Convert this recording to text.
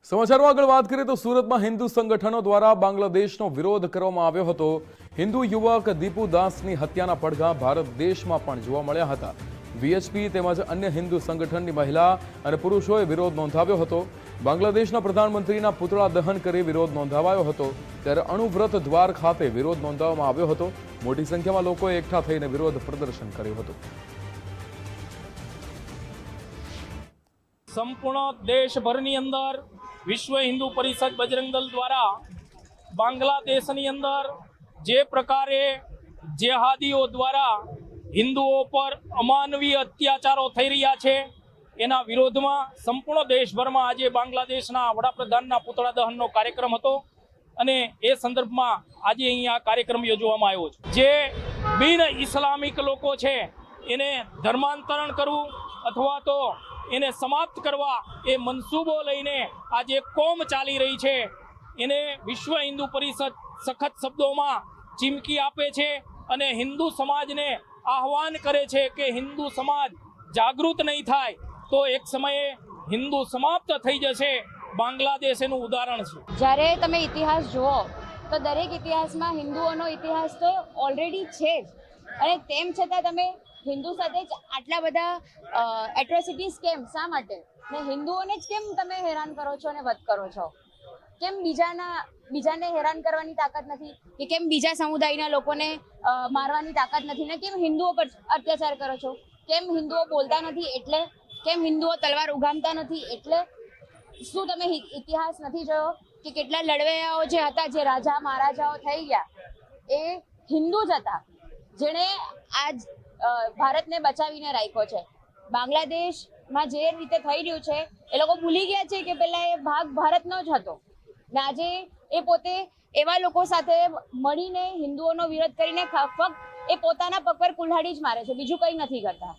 સમાચારમાં આગળ વાત કરીએ તો સુરતમાં હિન્દુ સંગઠનો દ્વારા બાંગ્લાદેશનો વિરોધ કરવામાં આવ્યો હતો। હિન્દુ યુવક દીપુ દાસની હત્યાના પડઘા ભારત દેશમાં પણ જોવા મળ્યા હતા। વીએચપી તેમજ અન્ય હિન્દુ સંગઠનની મહિલા અને પુરુષોએ વિરોધ નોંધાવ્યો હતો। બાંગ્લાદેશના પ્રધાનમંત્રીના પુતળા દહન કરી વિરોધ નોંધાવાયો હતો, ત્યારે અણુવ્રત દ્વાર ખાતે વિરોધ નોંધાવવામાં આવ્યો હતો। મોટી સંખ્યામાં લોકોએ એકઠા થઈને વિરોધ પ્રદર્શન કર્યું હતું। संपूर्ण देशभरनी अंदर विश्व हिंदू परिषद बजरंग दल द्वारा बांग्लादेशनी अंदर जे प्रकारे जेहादीओ द्वारा हिंदुओं पर अमानवीय अत्याचारों थई रह्या छे एना विरोधमां संपूर्ण देशभरमां आजे बांग्लादेशना वडाप्रधानना पुतळा दहननो कार्यक्रम हतो अने ए संदर्भमां आजे अहींया कार्यक्रम योजवामां आव्यो छे। जे बिन इस्लामिक लोको छे एने धर्मांतरण करवुं अथवा तो એને સમાપ્ત કરવા એ મનસૂબો લઈને આજે કોમ ચાલી રહી છે એને વિશ્વ હિન્દુ પરિષદ સખત શબ્દોમાં ચીમકી આપે છે અને હિન્દુ સમાજને આહવાન કરે છે કે હિન્દુ સમાજ જાગૃત નહીં થાય તો એક સમયે હિન્દુ સમાપ્ત થઈ જશે। બાંગ્લાદેશ એનું ઉદાહરણ છે। જ્યારે તમે ઇતિહાસ જુઓ તો દરેક ઇતિહાસમાં હિન્દુઓનો ઇતિહાસ તો ઓલરેડી છે જ, અને તેમ છતાં તમે હિન્દુ સાથે જ આટલા બધા એટ્રોસિટીઝ કેમ, શા માટે? ને હિન્દુઓને જ કેમ તમે હેરાન કરો છો અને વધ કરો છો? કેમ બીજાને હેરાન કરવાની તાકાત નથી? કે કેમ બીજા સમુદાયના લોકોને મારવાની તાકાત નથી? ને કેમ હિન્દુઓ પર અત્યાચાર કરો છો? કેમ હિન્દુઓ બોલતા નથી એટલે? કેમ હિન્દુઓ તલવાર ઉગામતા નથી એટલે? શું તમે ઇતિહાસ નથી જોયો કે કેટલા લડવૈયાઓ જે હતા, જે રાજા મહારાજાઓ થઈ ગયા, એ હિન્દુ જ હતા, જેણે આજ ભારતને બચાવીને રાખ્યો છે। બાંગ્લાદેશમાં જે રીતે થઈ રહ્યું છે એ લોકો ભૂલી ગયા છે કે પહેલા એ ભાગ ભારતનો જ હતો, ને આજે એ પોતે એવા લોકો સાથે મળીને હિન્દુઓનો વિરોધ કરીને ફક્ત એ પોતાના પગ પર કુલ્હાડી જ મારે છે, બીજું કંઈ નથી કરતા।